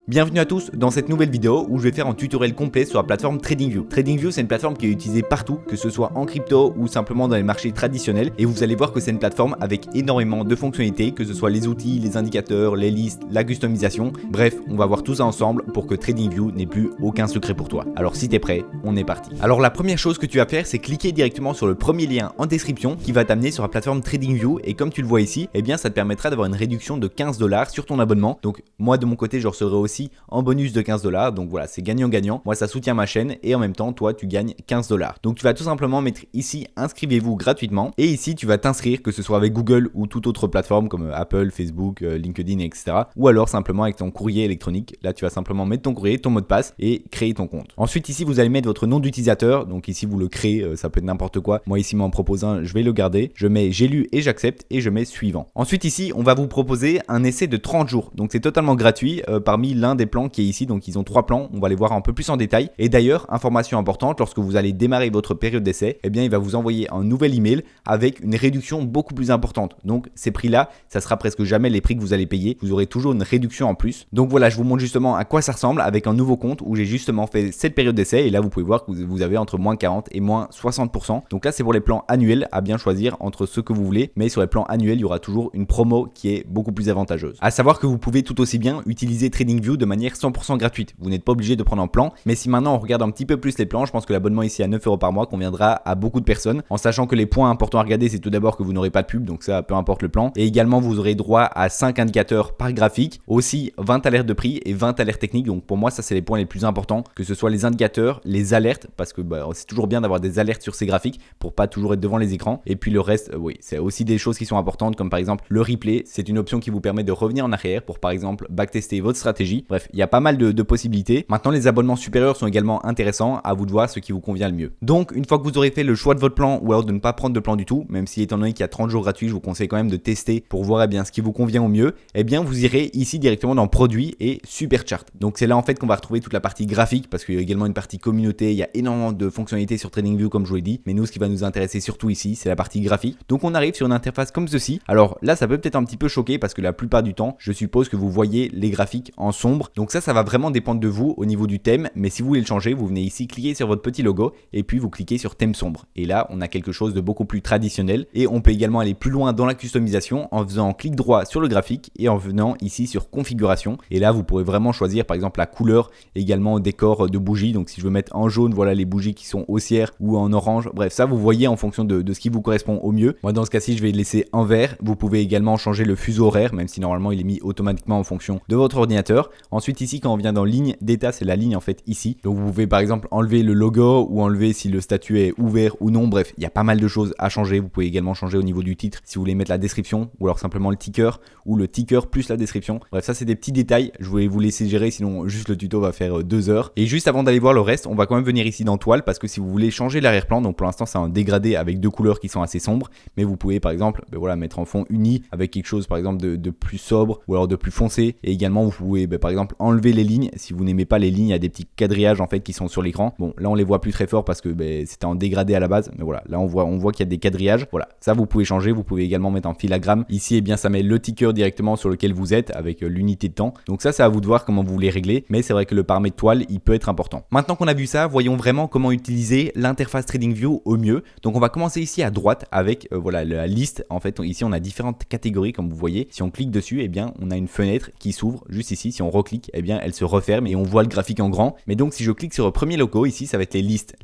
Bienvenue à tous dans cette nouvelle vidéo où je vais faire un tutoriel complet sur la plateforme TradingView. TradingView, c'est une plateforme qui est utilisée partout, que ce soit en crypto ou simplement dans les marchés traditionnels, et vous allez voir que c'est une plateforme avec énormément de fonctionnalités, que ce soit les outils, les indicateurs, les listes, la customisation. Bref, on va voir tout ça ensemble pour que TradingView n'ait plus aucun secret pour toi. Alors si t'es prêt, on est parti. Alors la première chose que tu vas faire, c'est cliquer directement sur le premier lien en description qui va t'amener sur la plateforme TradingView, et comme tu le vois ici, eh bien ça te permettra d'avoir une réduction de 15 $ sur ton abonnement. Donc moi de mon côté, je recevrai aussi en bonus de 15 $. Donc voilà, c'est gagnant-gagnant. Moi, ça soutient ma chaîne et en même temps, toi, tu gagnes 15 $. Donc tu vas tout simplement mettre ici inscrivez-vous gratuitement, et ici tu vas t'inscrire, que ce soit avec Google ou toute autre plateforme comme Apple, Facebook, LinkedIn, etc. Ou alors simplement avec ton courrier électronique. Là, tu vas simplement mettre ton courrier, ton mot de passe et créer ton compte. Ensuite, ici, vous allez mettre votre nom d'utilisateur. Donc ici, vous le créez, ça peut être n'importe quoi. Moi, ici, m'en propose un, je vais le garder. Je mets j'ai lu et j'accepte et je mets suivant. Ensuite, ici, on va vous proposer un essai de 30 jours. Donc c'est totalement gratuit parmi l'un des plans qui est ici. Donc ils ont 3 plans, on va les voir un peu plus en détail. Et d'ailleurs, information importante, lorsque vous allez démarrer votre période d'essai, eh bien il va vous envoyer un nouvel email avec une réduction beaucoup plus importante. Donc ces prix-là, ça sera presque jamais les prix que vous allez payer. Vous aurez toujours une réduction en plus. Donc voilà, je vous montre justement à quoi ça ressemble avec un nouveau compte où j'ai justement fait cette période d'essai. Et là, vous pouvez voir que vous avez entre moins 40 et moins 60%. Donc là, c'est pour les plans annuels, à bien choisir entre ceux que vous voulez. Mais sur les plans annuels, il y aura toujours une promo qui est beaucoup plus avantageuse. À savoir que vous pouvez tout aussi bien utiliser TradingView de manière 100% gratuite. Vous n'êtes pas obligé de prendre un plan, mais si maintenant on regarde un petit peu plus les plans, je pense que l'abonnement ici à 9 € par mois conviendra à beaucoup de personnes, en sachant que les points importants à regarder, c'est tout d'abord que vous n'aurez pas de pub, donc ça peu importe le plan, et également vous aurez droit à 5 indicateurs par graphique, aussi 20 alertes de prix et 20 alertes techniques. Donc pour moi, ça c'est les points les plus importants, que ce soit les indicateurs, les alertes, parce que c'est toujours bien d'avoir des alertes sur ces graphiques pour pas toujours être devant les écrans, et puis le reste, oui, c'est aussi des choses qui sont importantes, comme par exemple le replay. C'est une option qui vous permet de revenir en arrière pour par exemple backtester votre stratégie. Bref, il y a pas mal de possibilités. Maintenant, les abonnements supérieurs sont également intéressants, à vous de voir ce qui vous convient le mieux. Donc une fois que vous aurez fait le choix de votre plan, ou alors de ne pas prendre de plan du tout, même si étant donné qu'il y a 30 jours gratuits, je vous conseille quand même de tester pour voir bien ce qui vous convient au mieux, eh bien vous irez ici directement dans produits et super chart. Donc c'est là en fait qu'on va retrouver toute la partie graphique, parce qu'il y a également une partie communauté, il y a énormément de fonctionnalités sur TradingView comme je vous l'ai dit, mais nous ce qui va nous intéresser surtout ici, c'est la partie graphique. Donc on arrive sur une interface comme ceci. Alors là, ça peut peut-être un petit peu choquer parce que la plupart du temps, je suppose que vous voyez les graphiques en sombre. Donc ça va vraiment dépendre de vous au niveau du thème, mais si vous voulez le changer, vous venez ici cliquer sur votre petit logo et puis vous cliquez sur thème sombre. Et là, on a quelque chose de beaucoup plus traditionnel, et on peut également aller plus loin dans la customisation en faisant clic droit sur le graphique et en venant ici sur configuration. Et là, vous pourrez vraiment choisir par exemple la couleur, également au décor de bougies. Donc si je veux mettre en jaune, voilà les bougies qui sont haussières, ou en orange. Bref, ça vous voyez en fonction de ce qui vous correspond au mieux. Moi dans ce cas-ci, je vais le laisser en vert. Vous pouvez également changer le fuseau horaire, même si normalement il est mis automatiquement en fonction de votre ordinateur. Ensuite ici, quand on vient dans ligne d'état, c'est la ligne en fait ici. Donc vous pouvez par exemple enlever le logo ou enlever si le statut est ouvert ou non. Bref, il y a pas mal de choses à changer. Vous pouvez également changer au niveau du titre si vous voulez mettre la description, ou alors simplement le ticker, ou le ticker plus la description. Bref, ça c'est des petits détails. Je voulais vous laisser gérer, sinon juste le tuto va faire 2 heures. Et juste avant d'aller voir le reste, on va quand même venir ici dans toile, parce que si vous voulez changer l'arrière-plan, donc pour l'instant c'est un dégradé avec 2 couleurs qui sont assez sombres, mais vous pouvez par exemple mettre en fond uni avec quelque chose par exemple de plus sobre ou alors de plus foncé. Et également vous pouvez par exemple enlever les lignes si vous n'aimez pas les lignes. Il y a des petits quadrillages en fait qui sont sur l'écran. Bon, là on les voit plus très fort parce que c'était en dégradé à la base, mais voilà, là on voit qu'il y a des quadrillages. Voilà, ça vous pouvez changer. Vous pouvez également mettre en filagramme ici, et bien ça met le ticker directement sur lequel vous êtes avec l'unité de temps. Donc ça c'est à vous de voir comment vous les réglez, mais c'est vrai que le paramètre toile il peut être important. Maintenant qu'on a vu ça, voyons vraiment comment utiliser l'interface TradingView au mieux. Donc on va commencer ici à droite avec voilà la liste. En fait ici on a différentes catégories comme vous voyez. Si on clique dessus, et bien on a une fenêtre qui s'ouvre juste ici. Si on reclique, et bien elle se referme et on voit le graphique en grand. Mais donc si je clique sur le premier logo ici, ça va être les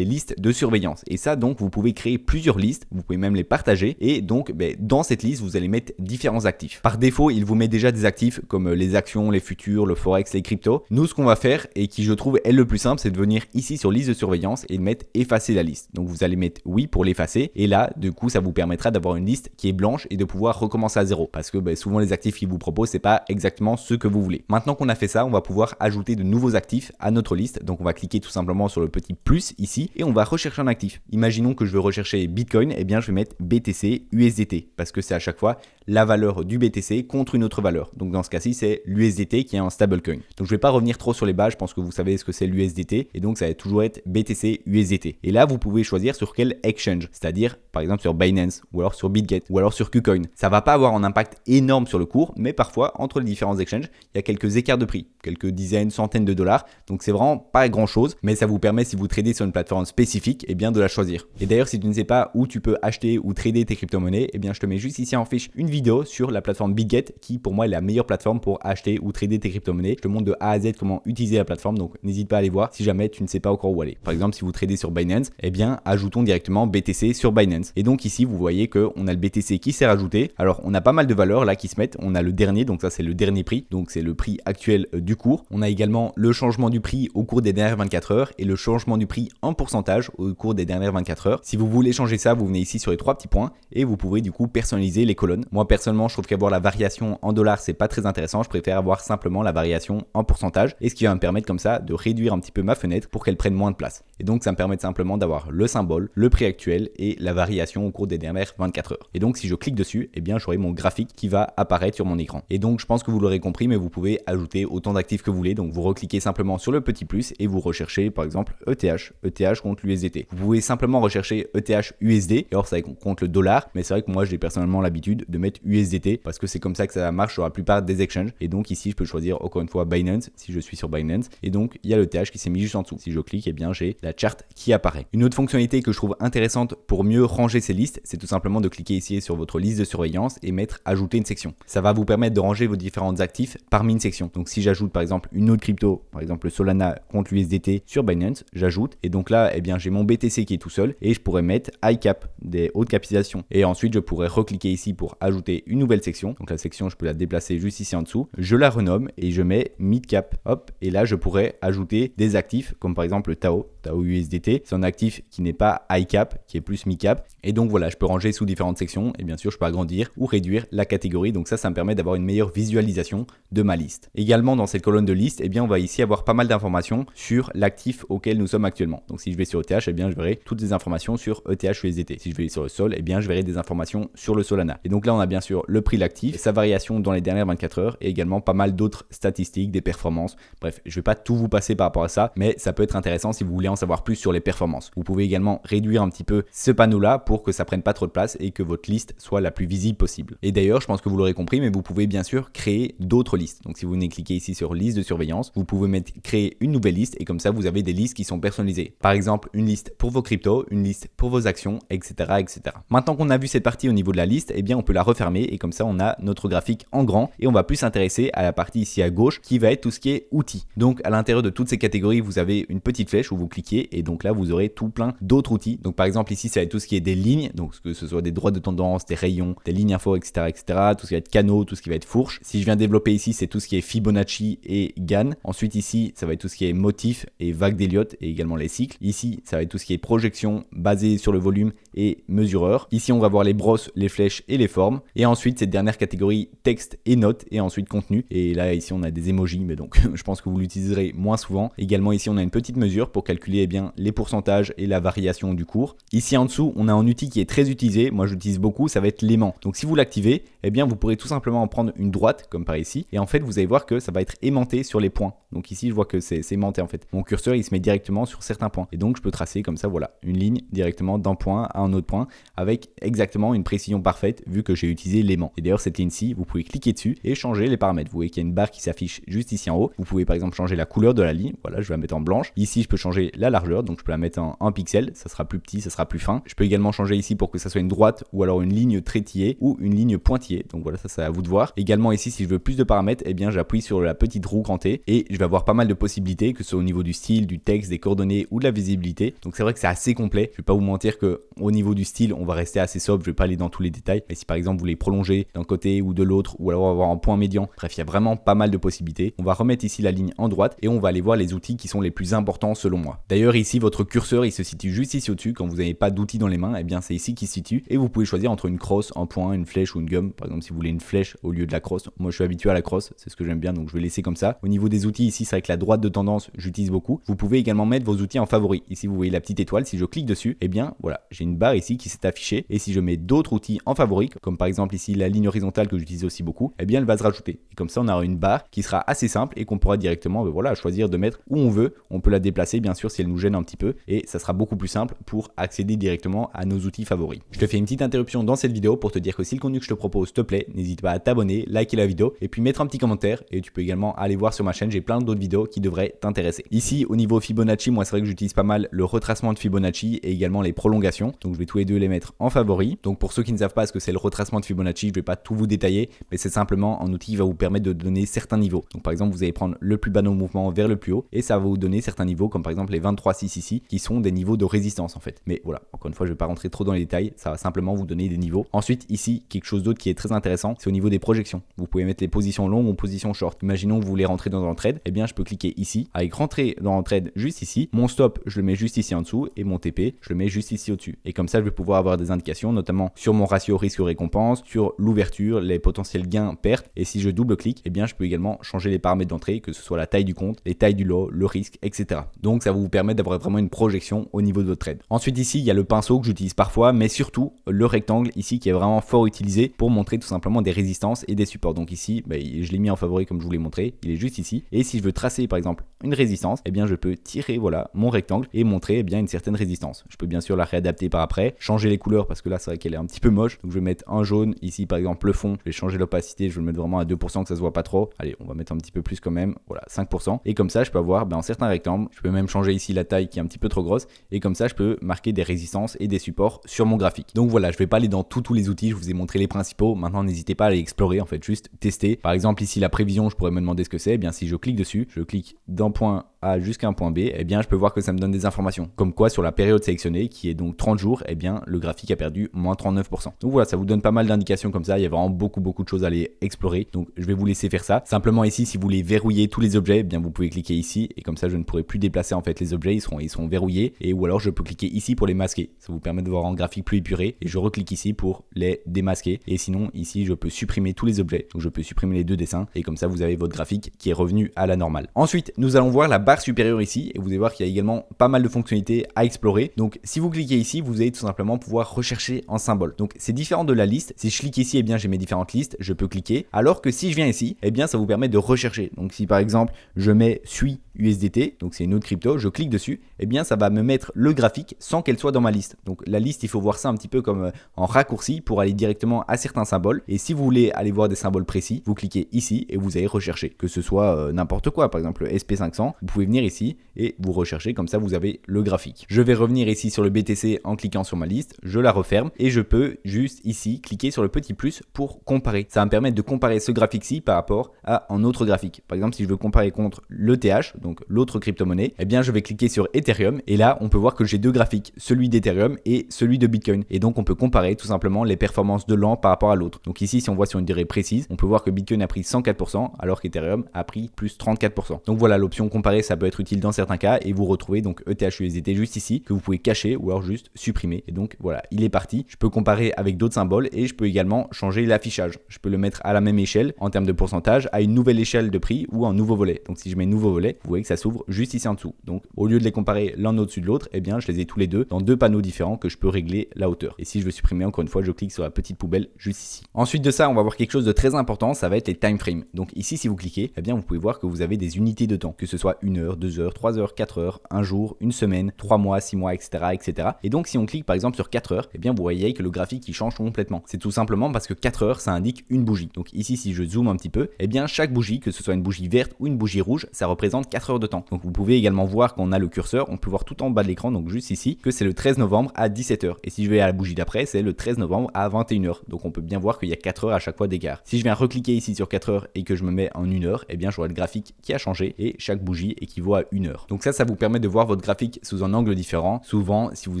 listes de surveillance. Et ça donc vous pouvez créer plusieurs listes, vous pouvez même les partager, et donc dans cette liste vous allez mettre différents actifs. Par défaut il vous met déjà des actifs comme les actions, les futurs, le forex, les cryptos. Nous ce qu'on va faire, et qui je trouve est le plus simple, c'est de venir ici sur liste de surveillance et de mettre effacer la liste. Donc vous allez mettre oui pour l'effacer, et là du coup ça vous permettra d'avoir une liste qui est blanche et de pouvoir recommencer à zéro, parce que souvent les actifs qu'ils vous proposent c'est pas exactement ce que vous voulez. Maintenant qu'on a fait ça, on va pouvoir ajouter de nouveaux actifs à notre liste. Donc on va cliquer tout simplement sur le petit plus ici et on va rechercher un actif. Imaginons que je veux rechercher Bitcoin, et bien je vais mettre BTC USDT, parce que c'est à chaque fois la valeur du BTC contre une autre valeur. Donc dans ce cas-ci, c'est l'USDT qui est un stablecoin. Donc je vais pas revenir trop sur les bases, je pense que vous savez ce que c'est l'USDT, et donc ça va toujours être BTC USDT. Et là, vous pouvez choisir sur quel exchange, c'est-à-dire par exemple sur Binance, ou alors sur BitGet, ou alors sur KuCoin. Ça va pas avoir un impact énorme sur le cours, mais parfois entre les différents exchanges, il y a quelques écarts de prix, quelques dizaines, centaines de dollars. Donc c'est vraiment pas grand chose, mais ça vous permet, si vous tradez sur une plateforme spécifique, eh bien de la choisir. Et d'ailleurs, si tu ne sais pas où tu peux acheter ou trader tes crypto-monnaies, eh bien je te mets juste ici en fiche une vidéo sur la plateforme Bitget qui pour moi est la meilleure plateforme pour acheter ou trader tes crypto-monnaies. Je te montre de A à Z comment utiliser la plateforme, donc n'hésite pas à aller voir si jamais tu ne sais pas encore où aller. Par exemple, si vous tradez sur Binance, eh bien ajoutons directement BTC sur Binance. Et donc ici, vous voyez qu'on a le BTC qui s'est rajouté. Alors on a pas mal de valeurs là qui se mettent. On a le dernier, donc ça c'est le dernier prix, donc c'est le prix actuel du cours. On a également le changement du prix au cours des dernières 24 heures et le changement du prix en pourcentage au cours des dernières 24 heures. Si vous voulez changer ça, vous venez ici sur les 3 petits points et vous pouvez du coup personnaliser les colonnes. Moi personnellement, je trouve qu'avoir la variation en dollars, c'est pas très intéressant. Je préfère avoir simplement la variation en pourcentage, et ce qui va me permettre comme ça de réduire un petit peu ma fenêtre pour qu'elle prenne moins de place. Et donc ça me permet simplement d'avoir le symbole, le prix actuel et la variation au cours des dernières 24 heures. Et donc si je clique dessus, eh bien j'aurai mon graphique qui va apparaître sur mon écran. Et donc je pense que vous l'aurez compris, mais vous pouvez ajouter autant d'actifs que vous voulez. Donc vous recliquez simplement sur le petit plus et vous recherchez par exemple ETH contre l'USDT. Vous pouvez simplement rechercher ETH USD, et alors ça compte le dollar, mais c'est vrai que moi j'ai personnellement l'habitude de mettre USDT parce que c'est comme ça que ça marche sur la plupart des exchanges. Et donc ici je peux choisir encore une fois Binance si je suis sur Binance, et donc il y a le TH qui s'est mis juste en dessous. Si je clique, eh bien j'ai la charte qui apparaît. Une autre fonctionnalité que je trouve intéressante pour mieux ranger ces listes, c'est tout simplement de cliquer ici sur votre liste de surveillance et mettre ajouter une section. Ça va vous permettre de ranger vos différents actifs parmi une section. Donc si j'ajoute par exemple une autre crypto, par exemple le Solana contre l'USDT sur Binance, j'ajoute, et donc là eh bien j'ai mon BTC qui est tout seul, et je pourrais mettre high cap, des hautes capitalisations, et ensuite je pourrais recliquer ici pour ajouter une nouvelle section. Donc la section, je peux la déplacer juste ici en dessous, je la renomme et je mets mid cap, hop, et là je pourrais ajouter des actifs comme par exemple le Tao USDT. C'est un actif qui n'est pas high cap, qui est plus mid cap, et donc voilà, je peux ranger sous différentes sections, et bien sûr je peux agrandir ou réduire la catégorie. Donc ça me permet d'avoir une meilleure visualisation de ma liste. Également dans cette colonne de liste, eh bien on va ici avoir pas mal d'informations sur l'actif auquel nous sommes actuellement. Donc si je vais sur ETH, eh bien je verrai toutes les informations sur ETH USDT. Si je vais sur le Sol, eh bien je verrai des informations sur le Solana. Et donc là on a bien sûr le prix de l'actif, sa variation dans les dernières 24 heures, et également pas mal d'autres statistiques, des performances. Bref, je vais pas tout vous passer par rapport à ça, mais ça peut être intéressant si vous voulez en savoir plus sur les performances. Vous pouvez également réduire un petit peu ce panneau-là pour que ça prenne pas trop de place et que votre liste soit la plus visible possible. Et d'ailleurs, je pense que vous l'aurez compris, mais vous pouvez bien sûr créer d'autres listes. Donc si vous venez cliquer ici sur liste de surveillance, vous pouvez créer une nouvelle liste, et comme ça vous avez des listes qui sont personnalisées. Par exemple, une liste pour vos cryptos, une liste pour vos actions, etc. etc. Maintenant qu'on a vu cette partie au niveau de la liste, eh bien on peut la refermer, et comme ça on a notre graphique en grand, et on va plus s'intéresser à la partie ici à gauche qui va être tout ce qui est outils. Donc à l'intérieur de toutes ces catégories, vous avez une petite flèche où vous cliquez, et donc là vous aurez tout plein d'autres outils. Donc par exemple ici ça va être tout ce qui est des lignes, donc que ce soit des droits de tendance, des rayons, des lignes info, etc., etc. Tout ce qui va être canaux, tout ce qui va être fourche. Si je viens développer ici, c'est tout ce qui est Fibonacci et Gann. Ensuite ici ça va être tout ce qui est motif et vague d'Elliott, et également les cycles. Ici ça va être tout ce qui est projection basée sur le volume et mesureur. Ici on va voir les brosses, les flèches et les formes. Et ensuite cette dernière catégorie texte et notes, et ensuite contenu. Et là ici on a des emojis, mais donc je pense que vous l'utiliserez moins souvent. Également ici on a une petite mesure pour calculer bien les pourcentages et la variation du cours. Ici en dessous on a un outil qui est très utilisé, moi j'utilise beaucoup, ça va être l'aimant. Donc si vous l'activez, eh bien vous pourrez tout simplement en prendre une droite comme par ici, et en fait vous allez voir que ça va être aimanté sur les points. Donc ici je vois que c'est aimanté en fait. Mon curseur il se met directement sur certains points, et donc je peux tracer comme ça, voilà, une ligne directement d'un point à un autre point avec exactement une précision parfaite vu que j'ai utilisé l'aimant. Et d'ailleurs cette ligne-ci, vous pouvez cliquer dessus et changer les paramètres. Vous voyez qu'il y a une barre qui s'affiche juste ici en haut. Vous pouvez par exemple changer la couleur de la ligne, voilà, je vais la mettre en blanche. Ici je peux changer la largeur, donc je peux la mettre en 1 pixel, ça sera plus petit, ça sera plus fin. Je peux également changer ici pour que ça soit une droite ou alors une ligne traitillée ou une ligne pointillée. Donc voilà, ça c'est à vous de voir. Également ici si je veux plus de paramètres, eh bien j'appuie sur la petite roue crantée et je vais avoir pas mal de possibilités, que ce soit au niveau du style, du texte, des coordonnées ou de la visibilité. Donc c'est vrai que c'est assez complet. Je vais pas vous mentir que au niveau du style, on va rester assez sobre, je vais pas aller dans tous les détails. Mais si par exemple vous voulez prolonger d'un côté ou de l'autre, ou alors avoir un point médian, bref, il y a vraiment pas mal de possibilités. On va remettre ici la ligne en droite et on va aller voir les outils qui sont les plus importants selon moi. D'ailleurs ici votre curseur il se situe juste ici au-dessus. Quand vous n'avez pas d'outils dans les mains, eh bien c'est ici qu'il se situe, et vous pouvez choisir entre une crosse, un point, une flèche ou une gomme. Par exemple si vous voulez une flèche au lieu de la crosse, moi je suis habitué à la crosse, c'est ce que j'aime bien, donc je vais laisser comme ça. Au niveau des outils ici, c'est vrai que la droite de tendance j'utilise beaucoup. Vous pouvez également mettre vos outils en favori. Ici vous voyez la petite étoile, si je clique dessus, eh bien voilà, j'ai une barre ici qui s'est affichée, et si je mets d'autres outils en favori, comme par exemple ici la ligne horizontale que j'utilise aussi beaucoup, eh bien elle va se rajouter. Et comme ça on aura une barre qui sera assez simple et qu'on pourra directement voilà, choisir de mettre où on veut. On peut la déplacer bien sûr si si elles nous gênent un petit peu, et ça sera beaucoup plus simple pour accéder directement à nos outils favoris. Je te fais une petite interruption dans cette vidéo pour te dire que si le contenu que je te propose te plaît, n'hésite pas à t'abonner, liker la vidéo et puis mettre un petit commentaire, et tu peux également aller voir sur ma chaîne, j'ai plein d'autres vidéos qui devraient t'intéresser. Ici au niveau Fibonacci, moi c'est vrai que j'utilise pas mal le retracement de Fibonacci et également les prolongations, donc je vais tous les deux les mettre en favori. Donc pour ceux qui ne savent pas ce que c'est le retracement de Fibonacci, je vais pas tout vous détailler, mais c'est simplement un outil qui va vous permettre de donner certains niveaux. Donc par exemple, vous allez prendre le plus bas de mouvement vers le plus haut et ça va vous donner certains niveaux, comme par exemple les 23,6 ici, qui sont des niveaux de résistance en fait. Mais voilà, encore une fois, je vais pas rentrer trop dans les détails, ça va simplement vous donner des niveaux. Ensuite ici, quelque chose d'autre qui est très intéressant, c'est au niveau des projections. Vous pouvez mettre les positions longues ou positions short. Imaginons que vous voulez rentrer dans un trade, et bien je peux cliquer ici, avec rentrer dans un trade juste ici, mon stop je le mets juste ici en dessous et mon TP je le mets juste ici au-dessus. Et comme ça je vais pouvoir avoir des indications, notamment sur mon ratio risque-récompense, sur l'ouverture, les potentiels gains, pertes, et si je double-clique, et bien je peux également changer les paramètres d'entrée, que ce soit la taille du compte, les tailles du lot, le risque, etc. Donc ça va vous permettre d'avoir vraiment une projection au niveau de votre trade. Ensuite ici, il y a le pinceau que j'utilise parfois, mais surtout le rectangle ici qui est vraiment fort utilisé pour montrer tout simplement des résistances et des supports. Donc ici, je l'ai mis en favori comme je vous l'ai montré, il est juste ici. Et si je veux tracer par exemple une résistance, et bien je peux tirer voilà mon rectangle et montrer bien une certaine résistance. Je peux bien sûr la réadapter par après, changer les couleurs parce que là c'est vrai qu'elle est un petit peu moche. Donc je vais mettre un jaune ici par exemple le fond, je vais changer l'opacité, je vais le mettre vraiment à 2% que ça se voit pas trop. Allez, on va mettre un petit peu plus quand même, voilà 5%. Et comme ça je peux avoir en certains rectangles, je peux même changer ici la taille qui est un petit peu trop grosse et comme ça je peux marquer des résistances et des supports sur mon graphique. Donc voilà, je vais pas aller dans tous les outils, je vous ai montré les principaux. Maintenant n'hésitez pas à aller explorer en fait, juste tester. Par exemple ici la prévision, je pourrais me demander ce que c'est. Eh bien si je clique dessus, je clique d'un point A jusqu'à un point B, eh bien je peux voir que ça me donne des informations. Comme quoi sur la période sélectionnée qui est donc 30 jours, eh bien le graphique a perdu moins 39%. Donc voilà, ça vous donne pas mal d'indications comme ça, il y a vraiment beaucoup de choses à aller explorer. Donc je vais vous laisser faire ça. Simplement ici, si vous voulez verrouiller tous les objets, eh bien vous pouvez cliquer ici et comme ça je ne pourrai plus déplacer en fait les objets, ils seront verrouillés, et ou alors je peux cliquer ici pour les masquer. Ça vous permet de voir un graphique plus épuré et je reclique ici pour les démasquer. Et sinon ici je peux supprimer tous les objets. Donc je peux supprimer les deux dessins et comme ça vous avez votre graphique qui est revenu à la normale. Ensuite, nous allons voir la barre supérieure ici et vous allez voir qu'il y a également pas mal de fonctionnalités à explorer. Donc si vous cliquez ici, vous allez tout simplement pouvoir rechercher un symbole. Donc c'est différent de la liste. Si je clique ici, eh bien j'ai mes différentes listes, je peux cliquer. Alors que si je viens ici, eh bien ça vous permet de rechercher. Donc si par exemple je mets SUI USDT, donc c'est une autre crypto, je clique dessus, eh bien ça va me mettre le graphique sans qu'elle soit dans ma liste. Donc la liste, il faut voir ça un petit peu comme en raccourci pour aller directement à certains symboles. Et si vous voulez aller voir des symboles précis, vous cliquez ici et vous allez rechercher, que ce soit n'importe quoi, par exemple le SP500, vous pouvez venir ici et vous recherchez, comme ça vous avez le graphique. Je vais revenir ici sur le BTC en cliquant sur ma liste, je la referme et je peux juste ici cliquer sur le petit plus pour comparer. Ça va me permettre de comparer ce graphique-ci par rapport à un autre graphique. Par exemple, si je veux comparer contre l'ETH, donc l'autre crypto-monnaie, eh bien je vais cliquer sur Ethereum et là on peut voir que j'ai deux graphiques, celui d'Ethereum et celui de Bitcoin. Et donc on peut comparer tout simplement les performances de l'un par rapport à l'autre. Donc ici, si on voit sur une durée précise, on peut voir que Bitcoin a pris 104% alors qu'Ethereum a pris plus 34%. Donc voilà, l'option comparer, ça peut être utile dans certains cas et vous retrouvez donc ETH/USDT juste ici que vous pouvez cacher ou alors juste supprimer. Et donc voilà, il est parti. Je peux comparer avec d'autres symboles et je peux également changer l'affichage. Je peux le mettre à la même échelle en termes de pourcentage, à une nouvelle échelle de prix ou un nouveau volet. Donc si je mets nouveau volet, vous voyez que ça s'ouvre juste ici en dessous. Donc au lieu de les comparer l'un au-dessus de l'autre, eh bien je les ai tous les deux dans deux panneaux différents que je peux régler la hauteur. Et si je veux supprimer, encore une fois, je clique sur la petite poubelle juste ici. Ensuite de ça, on va voir quelque chose de très important, ça va être les time frames. Donc ici, si vous cliquez, eh bien vous pouvez voir que vous avez des unités de temps, que ce soit 1 heure, 2 heures, 3 heures, 4 heures, un jour, une semaine, 3 mois, 6 mois, etc., etc. Et donc si on clique par exemple sur 4 heures, eh bien vous voyez que le graphique il change complètement. C'est tout simplement parce que 4 heures, ça indique une bougie. Donc ici, si je zoome un petit peu, eh bien chaque bougie, que ce soit une bougie verte ou une bougie rouge, ça représente 4 heures de temps. Donc vous pouvez également voir qu'on a le curseur, on peut voir tout en bas de l'écran, donc juste ici, que c'est le 13 novembre à 17h. Et si je vais à la bougie d'après, c'est le 13 novembre à 21h. Donc on peut bien voir qu'il y a 4 heures à chaque fois d'écart. Si je viens recliquer ici sur 4 heures et que je me mets en 1 heure, eh bien j'aurai le graphique qui a changé et chaque bougie équivaut à 1 heure. Donc ça vous permet de voir votre graphique sous un angle différent. Souvent, si vous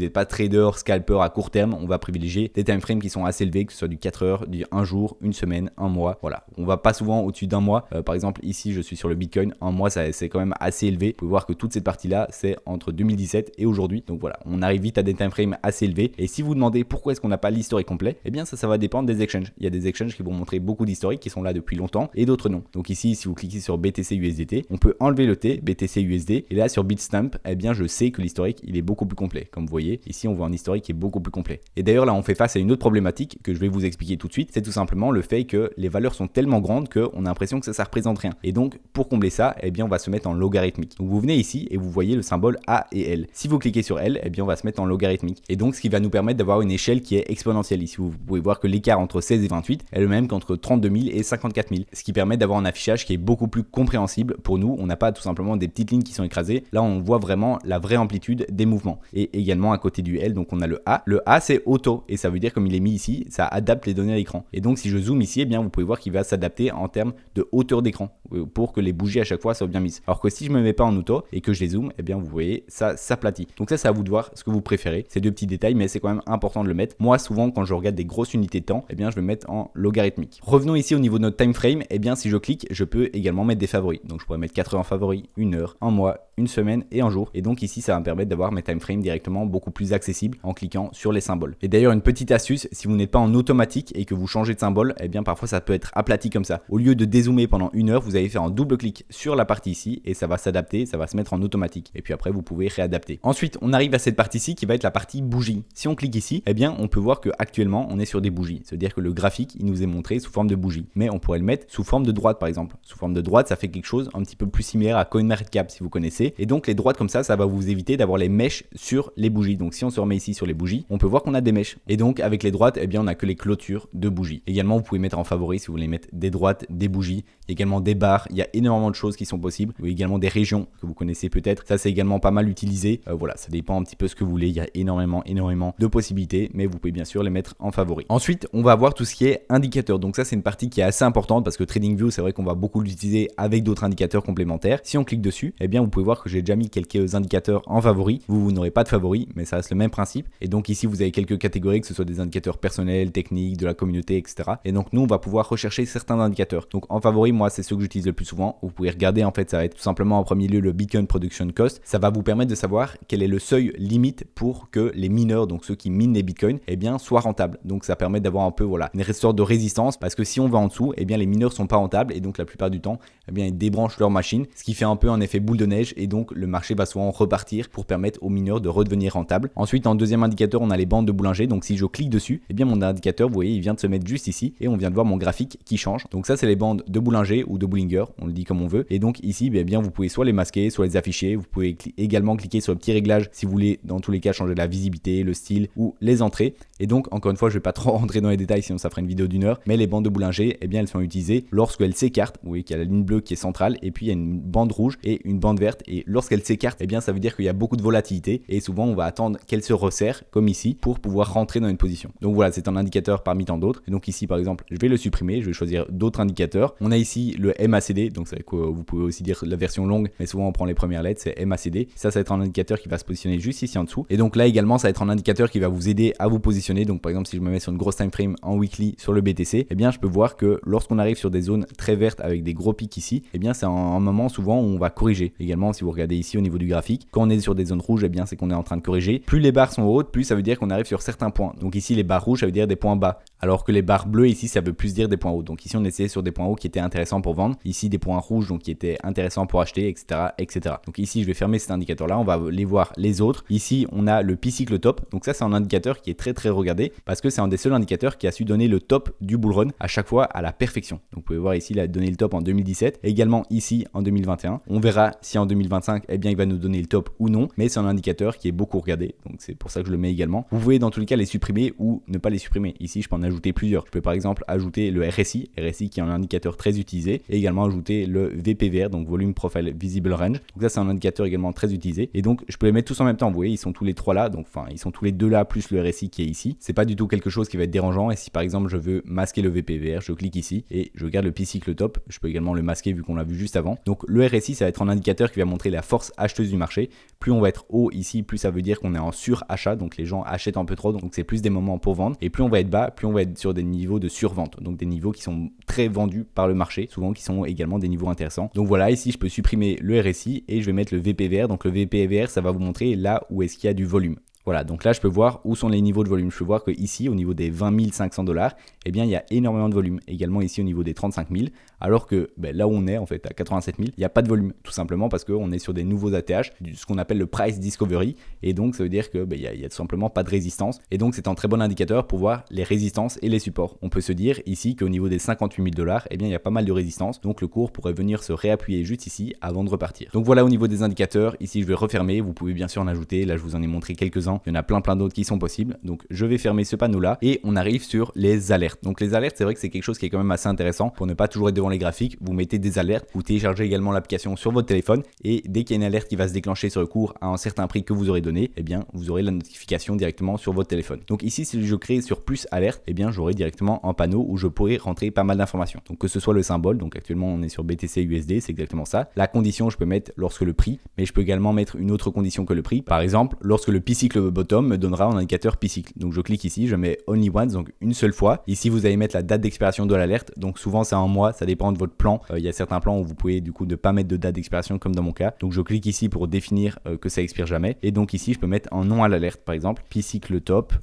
n'êtes pas trader, scalper à court terme, on va privilégier des time frames qui sont assez élevés, que ce soit du 4 heures, du 1 jour, une semaine, un mois. Voilà, on va pas souvent au-dessus d'un mois. Par exemple, ici, je suis sur le Bitcoin. Un mois, c'est quand même assez élevé. Vous pouvez voir que toute cette partie-là, c'est entre 2017 et aujourd'hui. Donc voilà, on arrive vite à des time frames assez élevés. Et si vous demandez pourquoi est-ce qu'on n'a pas l'historique complet, eh bien ça va dépendre des exchanges. Il y a des exchanges qui vont montrer beaucoup d'historiques qui sont là depuis longtemps et d'autres non. Donc ici, si vous cliquez sur BTC USDT, on peut enlever le T, BTC USD. Et là, sur Bitstamp, eh bien je sais que l'historique, il est beaucoup plus complet. Comme vous voyez, ici, on voit un historique qui est beaucoup plus complet. Et d'ailleurs, là, on fait face à une autre problématique que je vais vous expliquer tout de suite. C'est tout simplement le fait que les valeurs sont tellement grandes qu'on a l'impression que ça représente rien. Et donc, pour combler ça, eh bien, on va se mettre en logarithmique. Donc, vous venez ici et vous voyez voyez le symbole A et L. Si vous cliquez sur L, eh bien on va se mettre en logarithmique. Et donc ce qui va nous permettre d'avoir une échelle qui est exponentielle. Ici vous pouvez voir que l'écart entre 16 et 28 est le même qu'entre 32 000 et 54 000. Ce qui permet d'avoir un affichage qui est beaucoup plus compréhensible pour nous. On n'a pas tout simplement des petites lignes qui sont écrasées. Là on voit vraiment la vraie amplitude des mouvements. Et également à côté du L, donc on a le A. Le A c'est auto et ça veut dire comme il est mis ici, ça adapte les données à l'écran. Et donc si je zoome ici, eh bien vous pouvez voir qu'il va s'adapter en termes de hauteur d'écran pour que les bougies à chaque fois soient bien mises. Alors que si je me mets pas en auto et que je les zoome, eh bien vous voyez ça s'aplatit. Donc ça c'est à vous de voir ce que vous préférez. C'est deux petits détails mais c'est quand même important de le mettre. Moi souvent quand je regarde des grosses unités de temps, eh bien je vais mettre en logarithmique. Revenons ici au niveau de notre time frame, eh bien si je clique, je peux également mettre des favoris. Donc je pourrais mettre 4 heures en favoris, 1 heure, un mois, une semaine et un jour. Et donc ici ça va me permettre d'avoir mes time frames directement beaucoup plus accessibles en cliquant sur les symboles. Et d'ailleurs une petite astuce, si vous n'êtes pas en automatique et que vous changez de symbole, eh bien parfois ça peut être aplati comme ça. Au lieu de dézoomer pendant 1 heure, vous allez faire un double clic sur la partie ici et ça va s'adapter, ça va se mettre en automatique. Et puis après vous pouvez réadapter. Ensuite on arrive à cette partie-ci qui va être la partie bougie. Si on clique ici, eh bien on peut voir que actuellement on est sur des bougies. C'est-à-dire que le graphique il nous est montré sous forme de bougie. Mais on pourrait le mettre sous forme de droite par exemple. Sous forme de droite ça fait quelque chose un petit peu plus similaire à CoinMarketCap si vous connaissez. Et donc les droites comme ça va vous éviter d'avoir les mèches sur les bougies. Donc si on se remet ici sur les bougies, on peut voir qu'on a des mèches. Et donc avec les droites, eh bien on a que les clôtures de bougies. Également vous pouvez mettre en favori si vous voulez mettre des droites, des bougies. Il y a également des barres, il y a énormément de choses qui sont possibles. Il y a également des régions que vous connaissez peut-être. Ça c'est également pas mal utilisé. Voilà, ça dépend un petit peu ce que vous voulez. Il y a énormément de possibilités, mais vous pouvez bien sûr les mettre en favori. Ensuite, on va voir tout ce qui est indicateur. Donc ça c'est une partie qui est assez importante parce que TradingView, c'est vrai qu'on va beaucoup l'utiliser avec d'autres indicateurs complémentaires. Si on clique dessus, eh bien vous pouvez voir que j'ai déjà mis quelques indicateurs en favori. Vous n'aurez pas de favori, mais ça reste le même principe. Et donc ici, vous avez quelques catégories, que ce soit des indicateurs personnels, techniques, de la communauté, etc. Et donc nous, on va pouvoir rechercher certains indicateurs. Donc en favori, moi, c'est ceux que j'utilise le plus souvent. Vous pouvez regarder, en fait, ça va être tout simplement en premier lieu le Bitcoin Production Cost. Ça va vous permettre de savoir quel est le seuil limite pour que les mineurs, donc ceux qui minent les bitcoins, eh bien, soient rentables. Donc ça permet d'avoir un peu, voilà, une sorte de résistance parce que si on va en dessous, eh bien, les mineurs sont pas rentables et donc la plupart du temps, eh bien, ils débranchent leur machine, ce qui fait un peu un effet boule de neige et donc le marché va souvent repartir pour permettre aux mineurs de redevenir rentables. Ensuite, en deuxième indicateur, on a les bandes de Bollinger. Donc si je clique dessus, eh bien mon indicateur, vous voyez, il vient de se mettre juste ici et on vient de voir mon graphique qui change. Donc ça, c'est les bandes de Bollinger ou de Bollinger, on le dit comme on veut. Et donc ici, eh bien vous pouvez soit les masquer, soit les afficher. Vous pouvez également cliquer sur le petit réglage si vous voulez, dans tous les cas, changer la visibilité, le style ou les entrées. Et donc, encore une fois, je vais pas trop rentrer dans les détails, sinon ça ferait une vidéo d'1 heure. Mais les bandes de Bollinger, eh bien, elles sont utilisées lorsqu'elles s'écartent. Vous voyez qu'il y a la ligne bleue qui est centrale et puis il y a une bande rouge et une bande verte. Et lorsqu'elles s'écartent, eh bien, ça veut dire qu'il y a beaucoup de volatilité et souvent on va attendre qu'elle se resserre comme ici pour pouvoir rentrer dans une position. Donc voilà, c'est un indicateur parmi tant d'autres. Et donc ici par exemple, je vais le supprimer, je vais choisir d'autres indicateurs. On a ici le MACD, donc c'est quoi, vous pouvez aussi dire la version longue, mais souvent on prend les premières lettres, c'est MACD. Ça va être un indicateur qui va se positionner juste ici en dessous. Et donc là également, ça va être un indicateur qui va vous aider à vous positionner. Donc par exemple, si je me mets sur une grosse time frame en weekly sur le BTC, eh bien je peux voir que lorsqu'on arrive sur des zones très vertes avec des gros pics ici, eh bien c'est un moment souvent où on va corriger. Également, si vous regardez ici au niveau du graphique, quand on est sur des zones rouges, eh bien c'est qu'on est en train de corriger. Plus les barres sont hautes, plus ça veut dire qu'on arrive sur certains points. Donc ici les barres rouges ça veut dire des points bas, alors que les barres bleues ici ça veut plus dire des points hauts. Donc ici on essayait sur des points hauts qui étaient intéressants pour vendre, ici des points rouges donc qui étaient intéressants pour acheter, etc. Donc ici je vais fermer cet indicateur là, on va les voir les autres. Ici on a le P-Cycle top, donc ça c'est un indicateur qui est très regardé parce que c'est un des seuls indicateurs qui a su donner le top du bull run à chaque fois à la perfection. Donc vous pouvez voir ici il a donné le top en 2017 et également ici en 2021. On verra si en 2025 eh bien il va nous donner le top ou non, mais c'est un indicateur qui est beaucoup regardé, donc c'est pour ça que je le mets également. Vous pouvez dans tous les cas les supprimer ou ne pas les supprimer. Ici je peux en ajouter plusieurs. Je peux par exemple ajouter le RSI qui est un indicateur très utilisé, et également ajouter le VPVR, donc Volume Profile Visible Range. Donc ça c'est un indicateur également très utilisé et donc je peux les mettre tous en même temps. Vous voyez ils sont tous les trois là, donc enfin ils sont tous les deux là plus le RSI qui est ici. C'est pas du tout quelque chose qui va être dérangeant. Et si par exemple je veux masquer le VPVR, je clique ici et je regarde le P-Cycle top. Je peux également le masquer vu qu'on l'a vu juste avant. Donc le RSI ça va être un indicateur qui va montrer la force acheteuse du marché. Plus on va être haut ici, plus ça veut dire qu'on est en surachat, donc les gens achètent un peu trop, donc c'est plus des moments pour vendre. Et plus on va être bas, plus on va être sur des niveaux de survente, donc des niveaux qui sont très vendus par le marché, souvent qui sont également des niveaux intéressants. Donc voilà, ici je peux supprimer le RSI et je vais mettre le VPVR. Donc le VPVR ça va vous montrer là où est-ce qu'il y a du volume. Voilà, donc là je peux voir où sont les niveaux de volume. Je peux voir que ici au niveau des 20 500 $, eh bien il y a énormément de volume. Également ici au niveau des 35 000, alors que là où on est en fait à 87 000, il n'y a pas de volume, tout simplement parce qu'on est sur des nouveaux ATH, ce qu'on appelle le price discovery, et donc ça veut dire que il y a tout simplement pas de résistance, et donc c'est un très bon indicateur pour voir les résistances et les supports. On peut se dire ici qu'au niveau des 58 000 $, eh bien il y a pas mal de résistance, donc le cours pourrait venir se réappuyer juste ici avant de repartir. Donc voilà au niveau des indicateurs, ici je vais refermer, vous pouvez bien sûr en ajouter, là je vous en ai montré quelques-uns, il y en a plein d'autres qui sont possibles, donc je vais fermer ce panneau là, et on arrive sur les alertes. Donc les alertes, c'est vrai que c'est quelque chose qui est quand même assez intéressant, pour ne pas toujours être devant les graphiques, vous mettez des alertes, vous téléchargez également l'application sur votre téléphone, et dès qu'il y a une alerte qui va se déclencher sur le cours à un certain prix que vous aurez donné, eh bien vous aurez la notification directement sur votre téléphone. Donc ici si je crée sur plus alerte, eh bien j'aurai directement un panneau où je pourrai rentrer pas mal d'informations. Donc que ce soit le symbole, donc actuellement on est sur BTC USD, c'est exactement ça. La condition, je peux mettre lorsque le prix, mais je peux également mettre une autre condition que le prix. Par exemple, lorsque le P-cycle bottom me donnera un indicateur P-cycle. Donc je clique ici, je mets only once, donc une seule fois. Ici vous allez mettre la date d'expiration de l'alerte, donc souvent c'est un mois, ça dépend de votre plan. Il y a certains plans où vous pouvez du coup ne pas mettre de date d'expiration comme dans mon cas. Donc je clique ici pour définir que ça expire jamais. Et donc ici je peux mettre un nom à l'alerte, par exemple P-cycle top,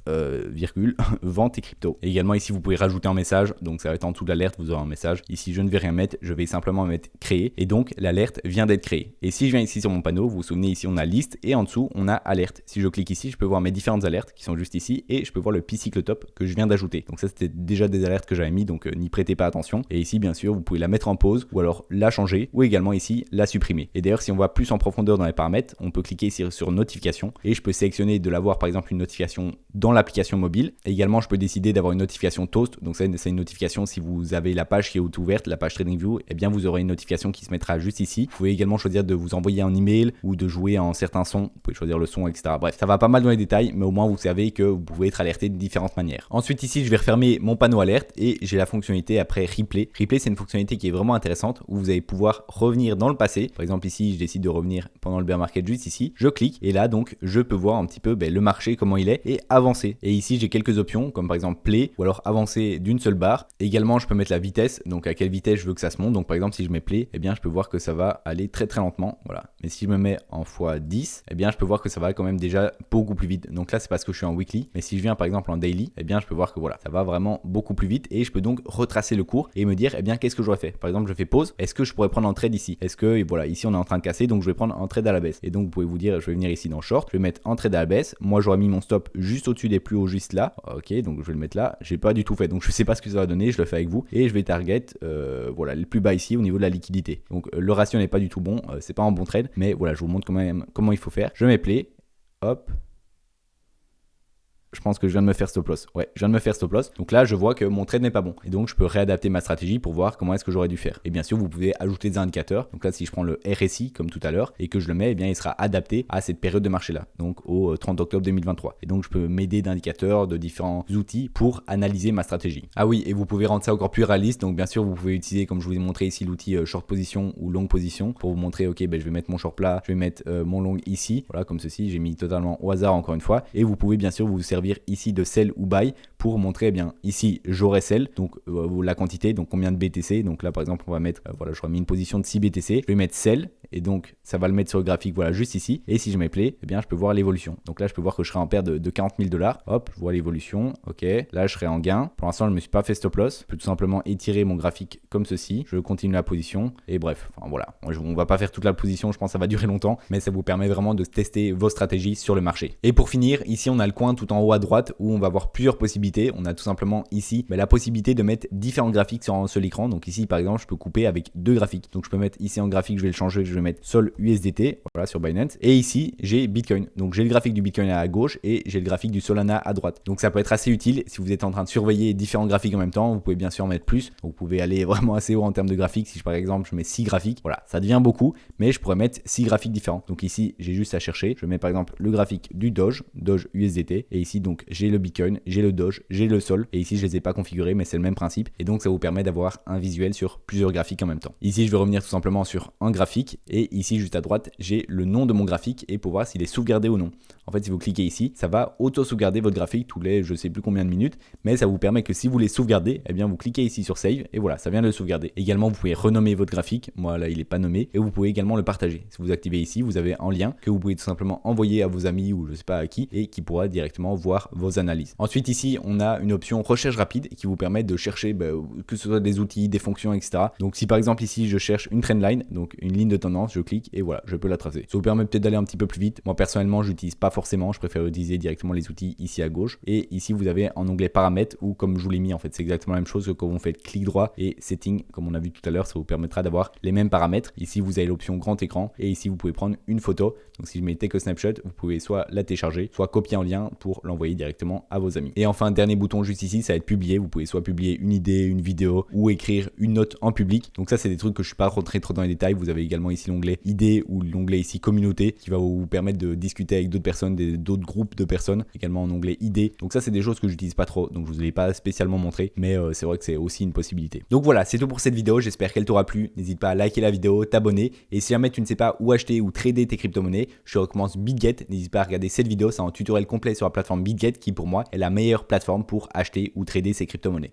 virgule, vente et crypto. Et également ici vous pouvez rajouter un message, donc ça va être en dessous de l'alerte, vous aurez un message. Ici je ne vais rien mettre, je vais simplement mettre créer, et donc l'alerte vient d'être créée. Et si je viens ici sur mon panneau, vous vous souvenez ici on a liste et en dessous on a alerte. Si je clique ici, je peux voir mes différentes alertes qui sont juste ici, et je peux voir le P-cycle top que je viens d'ajouter. Donc ça c'était déjà des alertes que j'avais mis, donc n'y prêtez pas attention. Et ici bien sûr vous pouvez la mettre en pause, ou alors la changer, ou également ici la supprimer. Et d'ailleurs si on va plus en profondeur dans les paramètres, on peut cliquer ici sur notification, et je peux sélectionner de l'avoir par exemple une notification dans l'application mobile. Et également je peux décider d'avoir une notification toast, donc c'est une notification si vous avez la page qui est ouverte, la page TradingView, eh bien vous aurez une notification qui se mettra juste ici. Vous pouvez également choisir de vous envoyer un email ou de jouer un certain son, vous pouvez choisir le son, etc. Bref, ça va pas mal dans les détails, mais au moins vous savez que vous pouvez être alerté de différentes manières. Ensuite ici je vais refermer mon panneau alerte, et j'ai la fonctionnalité après replay. Replay c'est une fonctionnalité qui est vraiment intéressante, où vous allez pouvoir revenir dans le passé. Par exemple ici je décide de revenir pendant le bear market juste ici, je clique, et là donc je peux voir un petit peu le marché comment il est, et avancer. Et ici j'ai quelques options comme par exemple play, ou alors avancer d'une seule barre. Également je peux mettre la vitesse, donc à quelle vitesse je veux que ça se monte. Donc par exemple si je mets play, eh bien je peux voir que ça va aller très lentement, voilà. Mais si je me mets en x10, eh bien je peux voir que ça va quand même déjà beaucoup plus vite. Donc là c'est parce que je suis en weekly, mais si je viens par exemple en daily, eh bien je peux voir que voilà, ça va vraiment beaucoup plus vite, et je peux donc retracer le cours et me dire eh bien qu'est-ce que j'aurais fait. Par exemple je fais pause, est-ce que je pourrais prendre un trade ici, est-ce que voilà, ici on est en train de casser, donc je vais prendre un trade à la baisse. Et donc vous pouvez vous dire je vais venir ici dans short, je vais mettre un trade à la baisse, moi j'aurais mis mon stop juste au-dessus des plus hauts juste là, ok, donc je vais le mettre là, j'ai pas du tout fait, donc je sais pas ce que ça va donner, je le fais avec vous, et je vais target voilà le plus bas ici au niveau de la liquidité. Donc le ratio n'est pas du tout bon, c'est pas un bon trade, mais voilà je vous montre quand même comment il faut faire. Je mets play, hop. Je pense que je viens de me faire stop loss. Ouais, je viens de me faire stop loss. Donc là, je vois que mon trade n'est pas bon. Et donc, je peux réadapter ma stratégie pour voir comment est-ce que j'aurais dû faire. Et bien sûr, vous pouvez ajouter des indicateurs. Donc là, si je prends le RSI comme tout à l'heure et que je le mets, eh bien, il sera adapté à cette période de marché là. Donc au 30 octobre 2023. Et donc, je peux m'aider d'indicateurs, de différents outils pour analyser ma stratégie. Ah oui, et vous pouvez rendre ça encore plus réaliste. Donc bien sûr, vous pouvez utiliser, comme je vous ai montré ici, l'outil short position ou long position pour vous montrer, ok, je vais mettre mon short là, je vais mettre mon long ici. Voilà, comme ceci. J'ai mis totalement au hasard encore une fois. Et vous pouvez bien sûr vous servir ici de sell ou buy pour montrer, eh bien ici j'aurai sell, donc la quantité, donc combien de BTC. Donc là par exemple on va mettre, voilà, j'aurais mis une position de 6 BTC, je vais mettre sell, et donc ça va le mettre sur le graphique, voilà, juste ici. Et si je mets play, eh bien je peux voir l'évolution. Donc là je peux voir que je serai en perte de 40 000 $. Hop, je vois l'évolution, ok, là je serai en gain. Pour l'instant je ne me suis pas fait stop loss, je peux tout simplement étirer mon graphique comme ceci, je continue la position, et bref, enfin voilà, on va pas faire toute la position, je pense que ça va durer longtemps, mais ça vous permet vraiment de tester vos stratégies sur le marché. Et pour finir, ici on a le coin tout en haut à droite où on va voir plusieurs possibilités. On a tout simplement ici la possibilité de mettre différents graphiques sur un seul écran. Donc ici par exemple je peux couper avec deux graphiques. Donc je peux mettre ici en graphique, je vais le changer, je vais mettre Sol USDT, voilà, sur Binance. Et ici j'ai Bitcoin. Donc j'ai le graphique du Bitcoin à gauche et j'ai le graphique du Solana à droite. Donc ça peut être assez utile si vous êtes en train de surveiller différents graphiques en même temps. Vous pouvez bien sûr en mettre plus. Donc, vous pouvez aller vraiment assez haut en termes de graphiques. Si par exemple je mets 6 graphiques, voilà, ça devient beaucoup, mais je pourrais mettre 6 graphiques différents. Donc ici j'ai juste à chercher. Je mets par exemple le graphique du Doge USDT, et ici ici donc j'ai le Bitcoin, j'ai le Doge, j'ai le Sol et ici je les ai pas configurés mais c'est le même principe et donc ça vous permet d'avoir un visuel sur plusieurs graphiques en même temps. Ici je vais revenir tout simplement sur un graphique et ici juste à droite j'ai le nom de mon graphique et pour voir s'il est sauvegardé ou non. En fait si vous cliquez ici ça va auto-sauvegarder votre graphique tous les je sais plus combien de minutes mais ça vous permet que si vous voulez sauvegarder eh bien vous cliquez ici sur save et voilà ça vient de le sauvegarder. Également vous pouvez renommer votre graphique, moi là il est pas nommé et vous pouvez également le partager. Si vous activez ici vous avez un lien que vous pouvez tout simplement envoyer à vos amis ou je sais pas à qui et qui pourra directement voir vos analyses. Ensuite ici on a une option recherche rapide qui vous permet de chercher que ce soit des outils, des fonctions etc. Donc si par exemple ici je cherche une trendline, donc une ligne de tendance, je clique et voilà je peux la tracer. Ça vous permet peut-être d'aller un petit peu plus vite. Moi personnellement j'utilise pas forcément, je préfère utiliser directement les outils ici à gauche et ici vous avez un onglet paramètres ou comme je vous l'ai mis en fait c'est exactement la même chose que quand vous faites clic droit et setting comme on a vu tout à l'heure, ça vous permettra d'avoir les mêmes paramètres. Ici vous avez l'option grand écran et ici vous pouvez prendre une photo. Donc si je mets take a snapshot, vous pouvez soit la télécharger, soit copier en lien pour l'envoyer directement à vos amis. Et enfin dernier bouton juste ici, ça va être publier. Vous pouvez soit publier une idée, une vidéo ou écrire une note en public. Donc ça c'est des trucs que je suis pas rentré trop dans les détails. Vous avez également ici l'onglet idée ou l'onglet ici communauté qui va vous permettre de discuter avec d'autres personnes, d'autres groupes de personnes. Également en onglet idée. Donc ça c'est des choses que j'utilise pas trop. Donc je vous ai pas spécialement montré, mais c'est vrai que c'est aussi une possibilité. Donc voilà, c'est tout pour cette vidéo. J'espère qu'elle t'aura plu. N'hésite pas à liker la vidéo, t'abonner et si jamais tu ne sais pas où acheter ou trader tes crypto-monnaies, je te recommande BitGet. N'hésite pas à regarder cette vidéo, c'est un tutoriel complet sur la plateforme BitGet qui pour moi est la meilleure plateforme pour acheter ou trader ces crypto-monnaies.